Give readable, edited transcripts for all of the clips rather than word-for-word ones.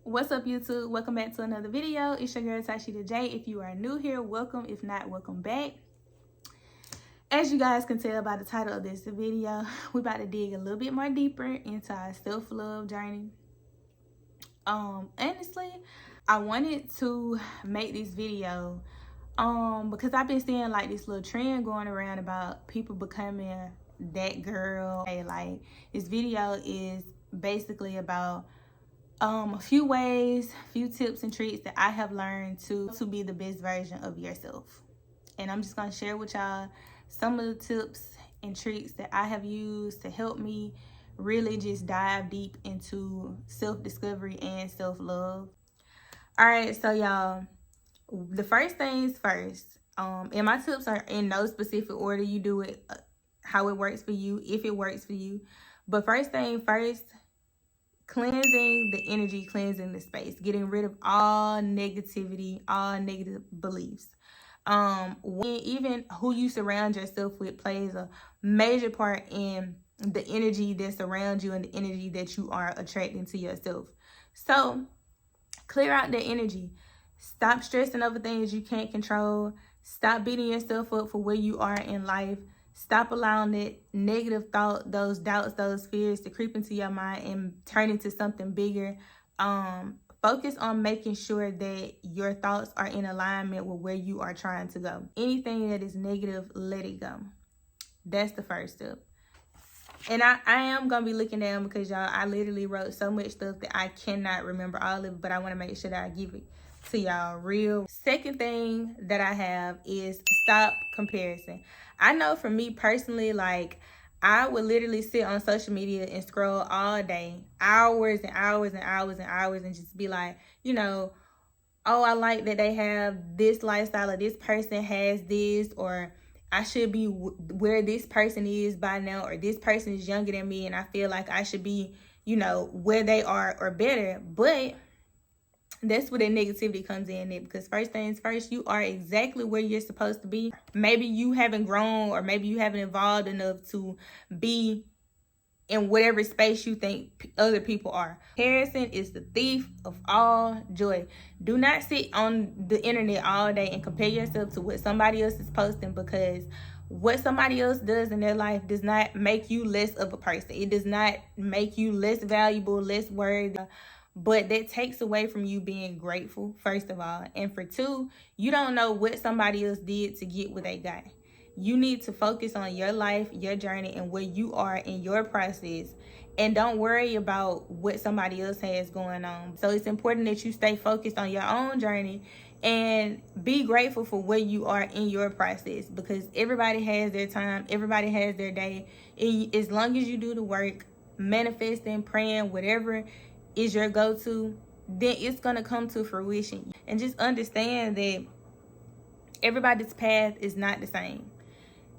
What's up, YouTube? Welcome back to another video. It's your girl Tyshida J. If you are new here, welcome. If not, welcome back. As you guys can tell by the title of this video, we're about to dig a little bit more deeper into our self-love journey. Honestly, I wanted to make this video because I've been seeing like this little trend going around about people becoming that girl. Like, this video is basically about a few ways, few tips and tricks that I have learned to be the best version of yourself. And I'm just going to share with y'all some of the tips and tricks that I have used to help me really just dive deep into self-discovery and self-love. All right, so y'all, the first things first, and my tips are in no specific order. You do it how it works for you, if it works for you. But first thing first, cleansing the energy, cleansing the space, getting rid of all negativity, all negative beliefs. Even who you surround yourself with plays a major part in the energy that surrounds you and the energy that you are attracting to yourself. So clear out that energy. Stop stressing over things you can't control. Stop beating yourself up for where you are in life. Stop allowing that negative thought, those doubts, those fears to creep into your mind and turn into something bigger. Focus on making sure that your thoughts are in alignment with where you are trying to go. Anything that is negative, let it go. That's the first step. And I am going to be looking down because, y'all, I literally wrote so much stuff that I cannot remember all of it, but I want to make sure that I give it to y'all real. Second thing that I have is stop comparison. I know for me personally, like, I would literally sit on social media and scroll all day, hours and hours and hours and hours, and just be like, you know, oh, I like that they have this lifestyle, or this person has this, or I should be where this person is by now, or this person is younger than me and I feel like I should be, you know, where they are or better. But that's where the negativity comes in, because first things first, you are exactly where you're supposed to be. Maybe you haven't grown, or maybe you haven't evolved enough to be in whatever space you think other people are. Comparison is the thief of all joy. Do not sit on the internet all day and compare yourself to what somebody else is posting, because what somebody else does in their life does not make you less of a person. It does not make you less valuable, less worthy. But that takes away from you being grateful, first of all. And for two, you don't know what somebody else did to get what they got. You need to focus on your life, your journey, and where you are in your process. And don't worry about what somebody else has going on. So it's important that you stay focused on your own journey and be grateful for where you are in your process, because everybody has their time. Everybody has their day. And as long as you do the work, manifesting, praying, whatever is your go-to, then it's gonna come to fruition. And just understand that everybody's path is not the same.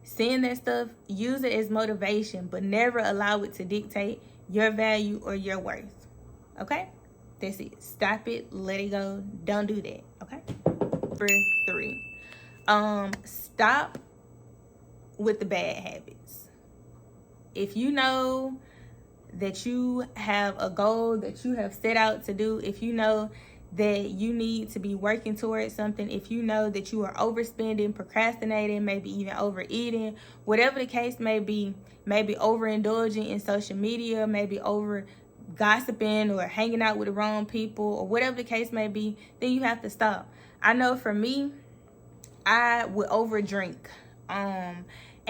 Seeing that stuff, use it as motivation, but never allow it to dictate your value or your worth. Okay? That's it. Stop it. Let it go. Don't do that. Okay? Number 3. Stop with the bad habits. If you know that you have a goal that you have set out to do, if you know that you need to be working towards something, if you know that you are overspending, procrastinating, maybe even overeating, whatever the case may be, maybe overindulging in social media, maybe over gossiping or hanging out with the wrong people, or whatever the case may be, then you have to stop. I know for me, I would overdrink.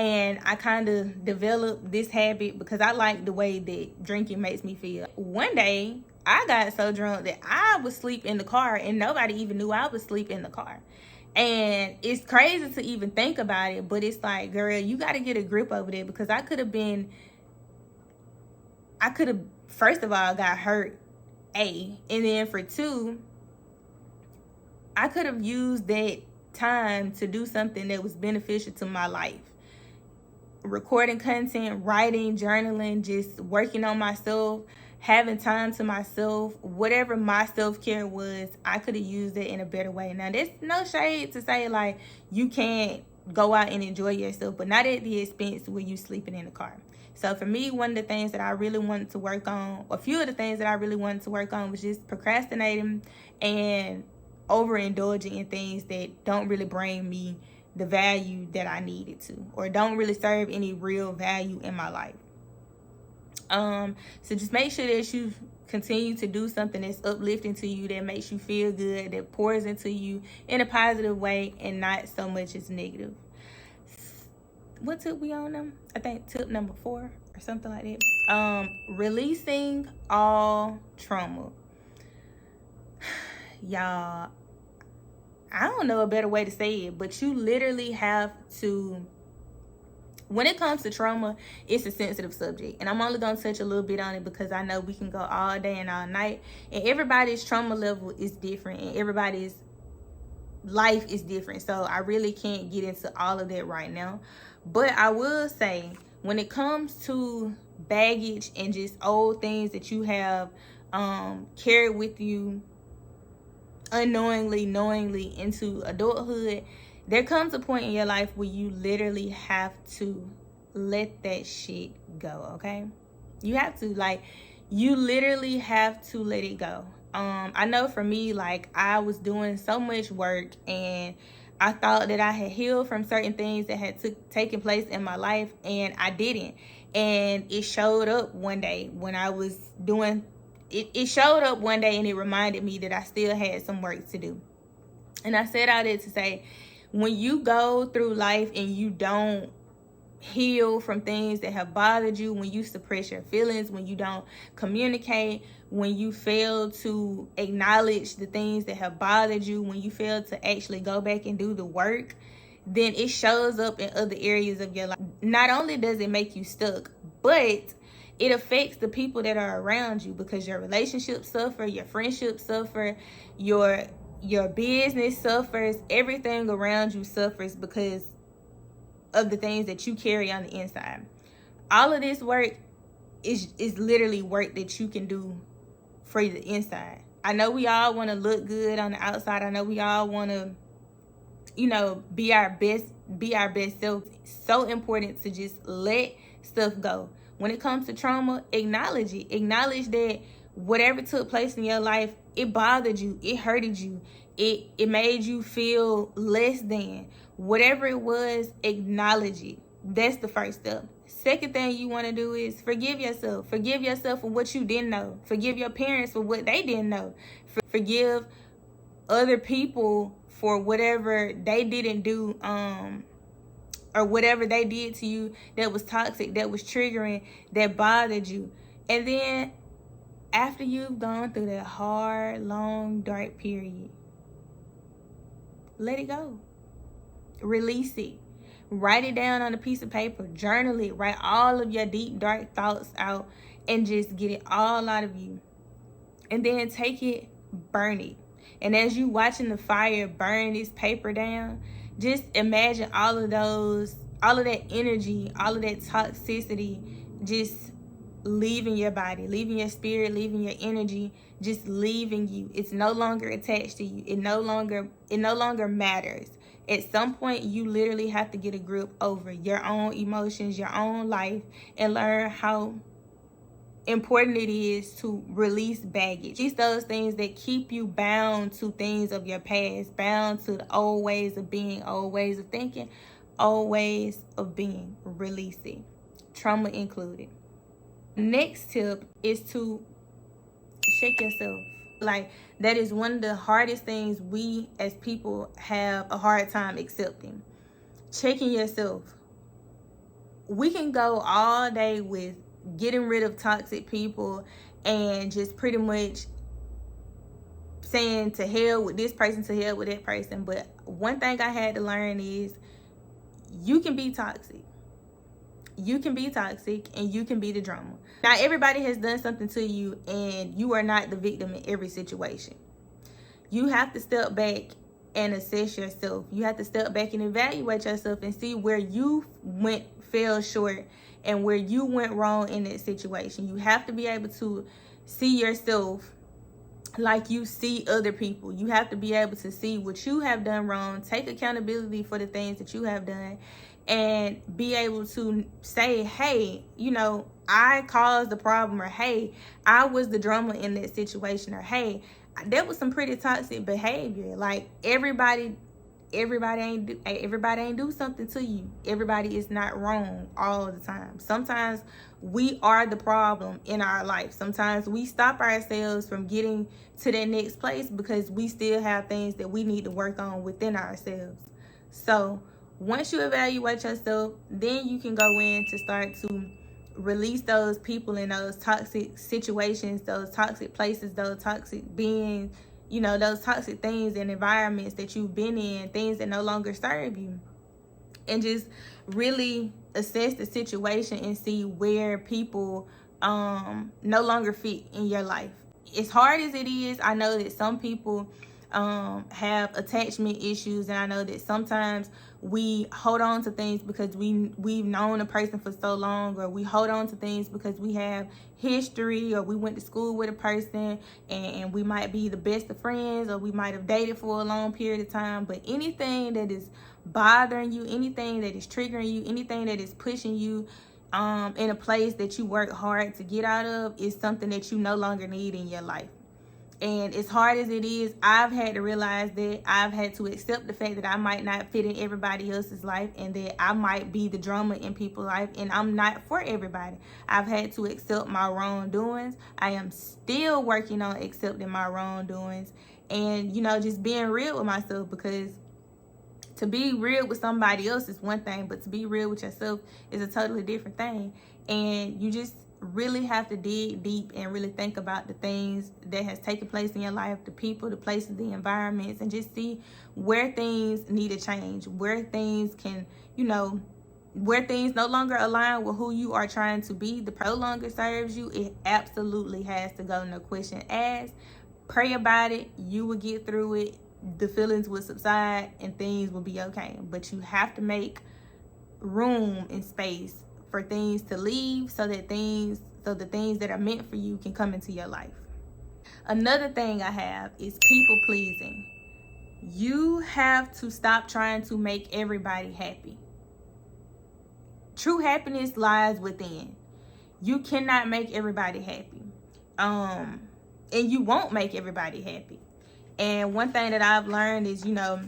And I kind of developed this habit because I like the way that drinking makes me feel. One day, I got so drunk that I would sleep in the car and nobody even knew I was asleep in the car. And it's crazy to even think about it, but it's like, girl, you got to get a grip over that, because I could have, first of all, got hurt A. And then for 2, I could have used that time to do something that was beneficial to my life. Recording content, writing, journaling, just working on myself, having time to myself, whatever my self-care was, I could have used it in a better way. Now, there's no shade to say like you can't go out and enjoy yourself, but not at the expense where you sleeping in the car. So for me, one of the things that I really wanted to work on, a few of the things that I really wanted to work on was just procrastinating and overindulging in things that don't really bring me the value that I needed to, or don't really serve any real value in my life. So just make sure that you continue to do something that's uplifting to you, that makes you feel good, that pours into you in a positive way and not so much as negative. What tip we on them? I think tip number 4 or something like that. Releasing all trauma. Y'all, I don't know a better way to say it, but you literally have to, when it comes to trauma, it's a sensitive subject. And I'm only going to touch a little bit on it because I know we can go all day and all night. And everybody's trauma level is different. And everybody's life is different. So I really can't get into all of that right now. But I will say, when it comes to baggage and just old things that you have carried with you unknowingly, knowingly into adulthood, there comes a point in your life where you literally have to let that shit go, okay? You have to, like, you literally have to let it go. I know for me, like, I was doing so much work and I thought that I had healed from certain things that had taken place in my life, and I didn't. And it showed up one day when I was doing it showed up one day, and it reminded me that I still had some work to do. And I said all that to say, when you go through life and you don't heal from things that have bothered you, when you suppress your feelings, when you don't communicate, when you fail to acknowledge the things that have bothered you, when you fail to actually go back and do the work, then it shows up in other areas of your life. Not only does it make you stuck, but it affects the people that are around you, because your relationships suffer, your friendships suffer, your business suffers, everything around you suffers because of the things that you carry on the inside. All of this work is literally work that you can do for the inside. I know we all want to look good on the outside. I know we all want to, be our best self. It's so important to just let stuff go. When it comes to trauma, acknowledge it. Acknowledge that whatever took place in your life, it bothered you, it hurted you, it made you feel less than. Whatever it was, acknowledge it. That's the first step. Second thing you want to do is forgive yourself. Forgive yourself for what you didn't know. Forgive your parents for what they didn't know. Forgive other people for whatever they didn't do, or whatever they did to you that was toxic, that was triggering, that bothered you. And then after you've gone through that hard, long, dark period, let it go. Release it. Write it down on a piece of paper. Journal it. Write all of your deep, dark thoughts out and just get it all out of you. And then take it, burn it. And as you watching the fire burn this paper down, just imagine all of that energy, all of that toxicity just leaving your body, leaving your spirit, leaving your energy, just leaving you. It's no longer attached to you. It no longer matters. At some point, you literally have to get a grip over your own emotions, your own life, and learn how important it is to release baggage. It's those things that keep you bound to things of your past, bound to the old ways of being, old ways of thinking, old ways of being. Release it, trauma included. Next tip is to check yourself. Like, that is one of the hardest things we as people have a hard time accepting. Checking yourself. We can go all day with getting rid of toxic people and just pretty much saying to hell with this person, to hell with that person. But one thing I had to learn is you can be toxic. you can be toxic and you can be the drama. Not everybody has done something to you, and you are not the victim in every situation. You have to step back and assess yourself. You have to step back and evaluate yourself and see where you fell short and where you went wrong in that situation. You have to be able to see yourself like you see other people. You have to be able to see what you have done wrong, take accountability for the things that you have done, and be able to say, hey, you know, I caused the problem, or hey, I was the drama in that situation, or hey, that was some pretty toxic behavior. Like everybody ain't do something to you. Everybody is not wrong all the time. Sometimes we are the problem in our life. Sometimes we stop ourselves from getting to that next place because we still have things that we need to work on within ourselves. So once you evaluate yourself, then you can go in to start to release those people in those toxic situations, those toxic places, those toxic beings, you know, those toxic things and environments that you've been in, things that no longer serve you. And just really assess the situation and see where people no longer fit in your life. As hard as it is, I know that some people have attachment issues, and I know that sometimes we hold on to things because we've known a person for so long, or we hold on to things because we have history, or we went to school with a person and we might be the best of friends, or we might have dated for a long period of time. But anything that is bothering you, anything that is triggering you, anything that is pushing you in a place that you work hard to get out of, is something that you no longer need in your life. And as hard as it is, I've had to realize that I've had to accept the fact that I might not fit in everybody else's life, and that I might be the drama in people's life, and I'm not for everybody. I've had to accept my wrongdoings. I am still working on accepting my wrongdoings, and, you know, just being real with myself, because to be real with somebody else is one thing, but to be real with yourself is a totally different thing. And you just really have to dig deep and really think about the things that has taken place in your life, the people, the places, the environments, and just see where things need to change, where things can, you know, where things no longer align with who you are trying to be. The no longer serves you, it absolutely has to go, no question asked. Pray about it. You will get through it. The feelings will subside and things will be okay. But you have to make room and space for things to leave, so the things that are meant for you can come into your life. Another thing I have is people pleasing. You have to stop trying to make everybody happy. True happiness lies within. You cannot make everybody happy. And you won't make everybody happy. And one thing that I've learned is, you know,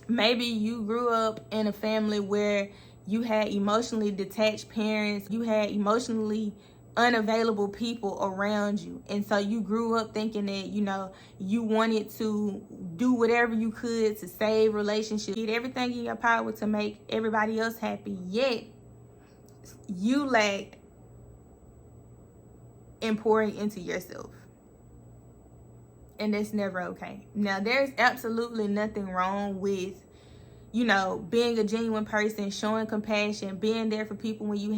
maybe you grew up in a family where you had emotionally detached parents, you had emotionally unavailable people around you. And so you grew up thinking that, you know, you wanted to do whatever you could to save relationships, get everything in your power to make everybody else happy, yet you lacked in pouring into yourself. And that's never okay. Now, there's absolutely nothing wrong with, you know, being a genuine person, showing compassion, being there for people when you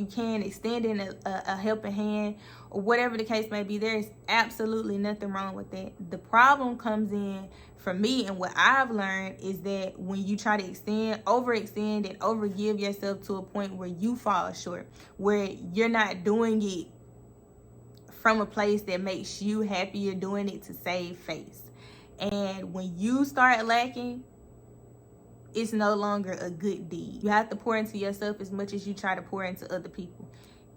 can, extending a helping hand, or whatever the case may be. There is absolutely nothing wrong with that. The problem comes in, for me, and what I've learned is that when you try to overextend and overgive yourself to a point where you fall short, where you're not doing it from a place that makes you happy, you're doing it to save face. And when you start lacking, it's no longer a good deed. You have to pour into yourself as much as you try to pour into other people.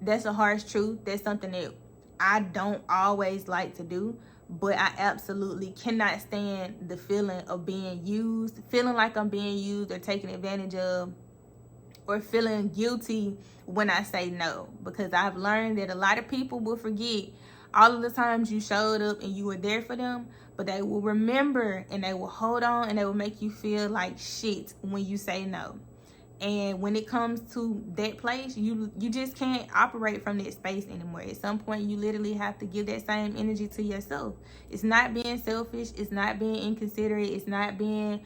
That's a harsh truth. That's something that I don't always like to do, but I absolutely cannot stand the feeling of being used, feeling like I'm being used or taken advantage of, or feeling guilty when I say no. Because I've learned that a lot of people will forget all of the times you showed up and you were there for them, but they will remember and they will hold on and they will make you feel like shit when you say no. And when it comes to that place, you just can't operate from that space anymore. At some point, you literally have to give that same energy to yourself. It's not being selfish. It's not being inconsiderate. It's not being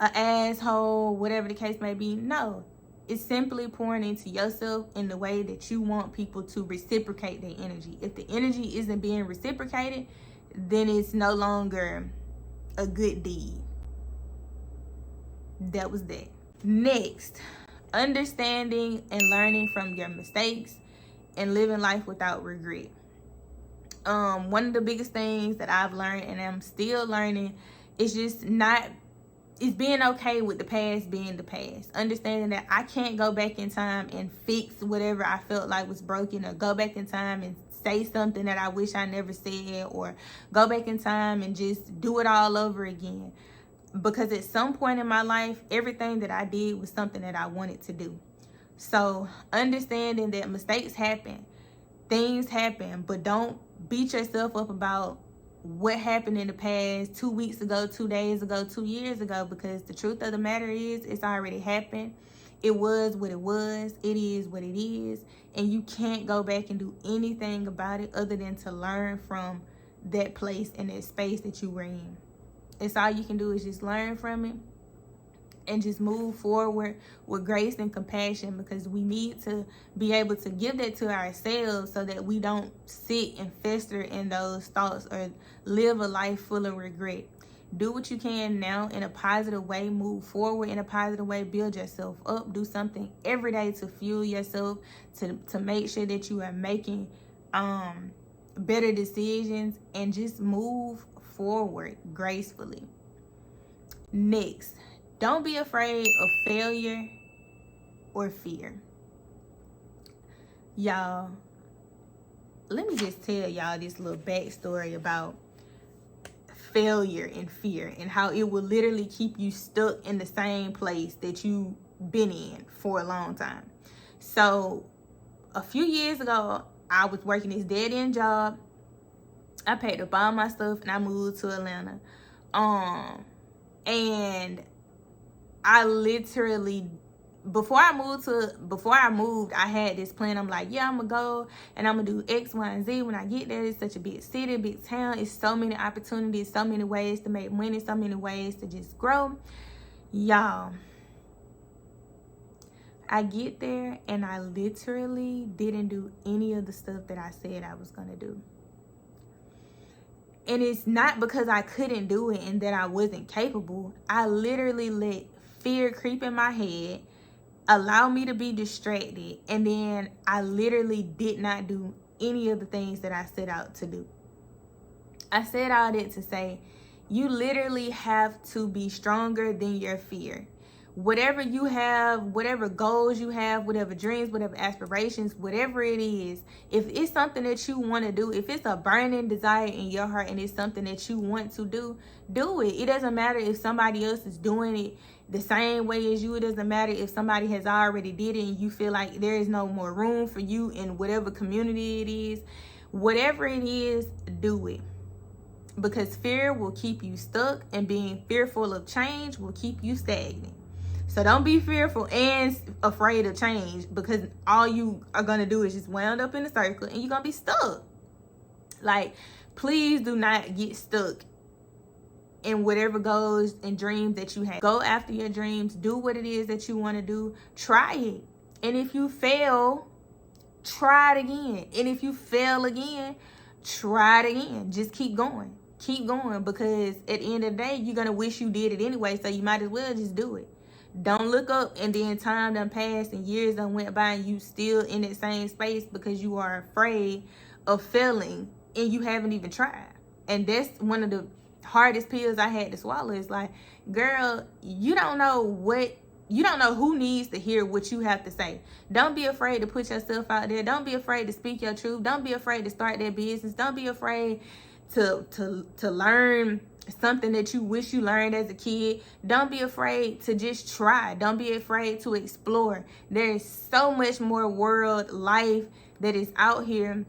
an asshole, whatever the case may be. No, It's simply pouring into yourself in the way that you want people to reciprocate their energy. If the energy isn't being reciprocated, then it's no longer a good deed. That was that. Next, understanding and learning from your mistakes and living life without regret. One of the biggest things that I've learned and I'm still learning is just it's being okay with the past being the past. Understanding that I can't go back in time and fix whatever I felt like was broken, or go back in time and say something that I wish I never said, or go back in time and just do it all over again. Because at some point in my life, everything that I did was something that I wanted to do. So understanding that mistakes happen, things happen, but don't beat yourself up about what happened in the past 2 weeks ago, 2 days ago, 2 years ago, because the truth of the matter is it's already happened. It was what it was. It is what it is. And you can't go back and do anything about it other than to learn from that place and that space that you were in. It's all you can do is just learn from it and just move forward with grace and compassion, because we need to be able to give that to ourselves so that we don't sit and fester in those thoughts or live a life full of regret. Do what you can now in a positive way. Move forward in a positive way. Build yourself up. Do something every day to fuel yourself, to make sure that you are making better decisions, and just move forward gracefully. Next, don't be afraid of failure or fear. Y'all, let me just tell y'all this little backstory about failure and fear, and how it will literally keep you stuck in the same place that you've been in for a long time. So a few years ago, I was working this dead-end job. I packed up all my stuff and I moved to Atlanta. And I literally, before I moved, I had this plan. I'm like, yeah, I'm gonna go and I'm gonna do X, Y, and Z when I get there. It's such a big city, big town. It's so many opportunities, so many ways to make money, so many ways to just grow. Y'all, I get there and I literally didn't do any of the stuff that I said I was gonna do. And it's not because I couldn't do it and that I wasn't capable. I literally let fear creep in my head, allow me to be distracted, and then I literally did not do any of the things that I set out to do. I said all that to say, you literally have to be stronger than your fear. Whatever you have, whatever goals you have, whatever dreams, whatever aspirations, whatever it is, if it's something that you want to do, if it's a burning desire in your heart and it's something that you want to do, do it. It doesn't matter if somebody else is doing it the same way as you. It doesn't matter if somebody has already did it and you feel like there is no more room for you in whatever community it is. Whatever it is, do it. Because fear will keep you stuck, and being fearful of change will keep you stagnant. So don't be fearful and afraid of change, because all you are going to do is just wound up in a circle and you're going to be stuck. Like, please do not get stuck in whatever goals and dreams that you have. Go after your dreams. Do what it is that you want to do. Try it. And if you fail, try it again. And if you fail again, try it again. Just keep going. Keep going, because at the end of the day, you're going to wish you did it anyway, so you might as well just do it. Don't look up and then time done passed and years done went by and you still in that same space because you are afraid of failing and you haven't even tried. And that's one of the hardest pills I had to swallow. Is like, girl, you don't know who needs to hear what you have to say. Don't be afraid to put yourself out there. Don't be afraid to speak your truth. Don't be afraid to start that business. Don't be afraid to learn something that you wish you learned as a kid. Don't be afraid to just try. Don't be afraid to explore. There is so much more world life that is out here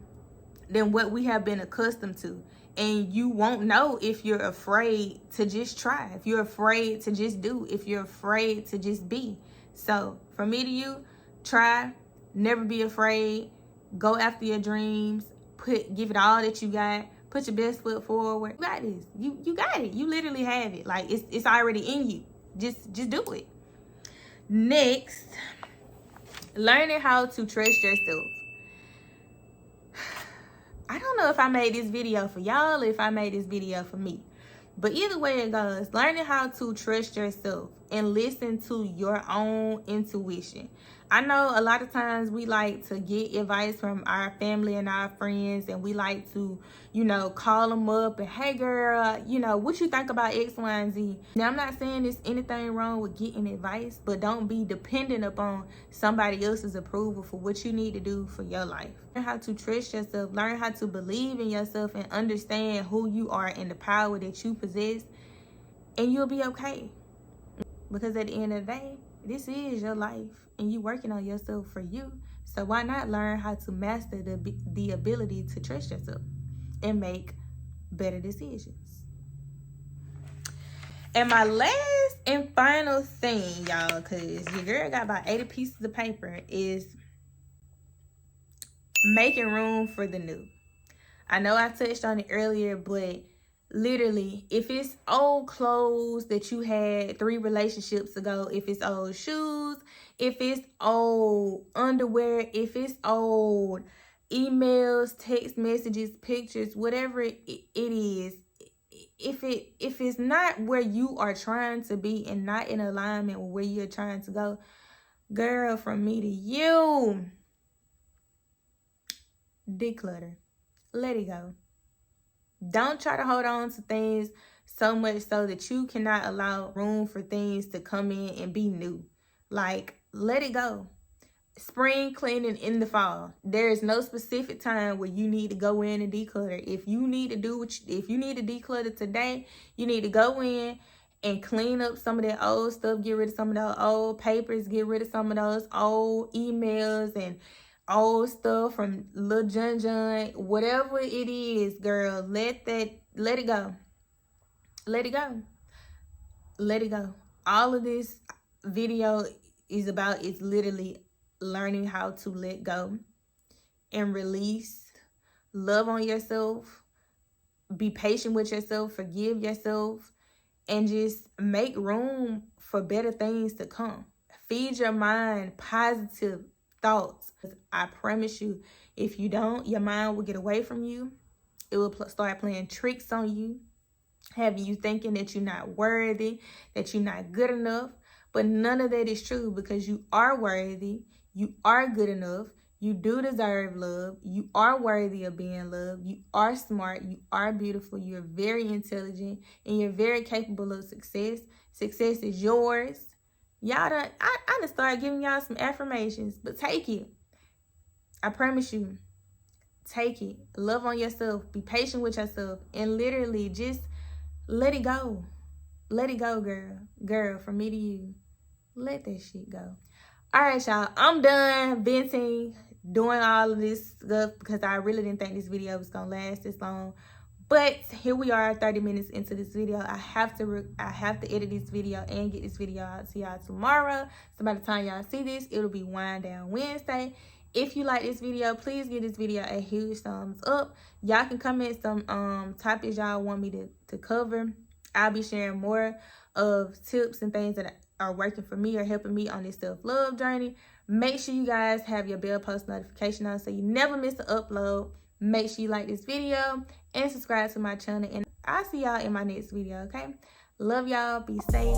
than what we have been accustomed to. And you won't know if you're afraid to just try, if you're afraid to just do, if you're afraid to just be. So from me to you, try, never be afraid, go after your dreams, give it all that you got. Put your best foot forward. You got this. You got it. You literally have it. Like, it's already in you. Just do it. Next, Learning how to trust yourself. I don't know if I made this video for y'all or if I made this video for me. But either way it goes, learning how to trust yourself and listen to your own intuition. I know a lot of times we like to get advice from our family and our friends, and we like to, you know, call them up and, hey girl, you know, what you think about X, Y, and Z? Now, I'm not saying there's anything wrong with getting advice, but don't be dependent upon somebody else's approval for what you need to do for your life. Learn how to trust yourself, learn how to believe in yourself and understand who you are and the power that you possess, and you'll be okay. Because at the end of the day, this is your life and you working on yourself for you. So why not learn how to master the ability to trust yourself and make better decisions? And my last and final thing, y'all, because your girl got about 80 pieces of paper, is making room for the new. I know I touched on it earlier, but literally, if it's old clothes that you had 3 relationships ago, if it's old shoes, if it's old underwear, if it's old emails, text messages, pictures, whatever it is, if it's not where you are trying to be and not in alignment with where you're trying to go, girl, from me to you, declutter. Let it go. Don't try to hold on to things so much so that you cannot allow room for things to come in and be new. Like, let it go. Spring cleaning in the fall. There is no specific time where you need to go in and declutter. If you need to if you need to declutter today, you need to go in and clean up some of that old stuff, get rid of some of those old papers, get rid of some of those old emails and old stuff from Lil John, whatever it is, girl, let it go. Let it go. Let it go. All of this video is about is literally learning how to let go and release, love on yourself, be patient with yourself, forgive yourself, and just make room for better things to come. Feed your mind positive thoughts. I promise you, if you don't, your mind will get away from you. It will start playing tricks on you, having you thinking that you're not worthy, that you're not good enough. But none of that is true, because you are worthy, you are good enough, you do deserve love, you are worthy of being loved, you are smart, you are beautiful, you're very intelligent, and you're very capable of success. Success is yours. Y'all done, I done started giving y'all some affirmations, but take it. I promise you, take it. Love on yourself. Be patient with yourself. And literally just let it go. Let it go, girl. Girl, from me to you. Let that shit go. All right, y'all. I'm done venting, doing all of this stuff, because I really didn't think this video was going to last this long. But here we are, 30 minutes into this video. I have to edit this video and get this video out to y'all tomorrow. So by the time y'all see this, it'll be Wind Down Wednesday. If you like this video, please give this video a huge thumbs up. Y'all can comment some topics y'all want me to cover. I'll be sharing more of tips and things that are working for me or helping me on this self-love journey. Make sure you guys have your bell post notification on so you never miss an upload. Make sure you like this video and subscribe to my channel. And I'll see y'all in my next video, okay? Love y'all. Be safe.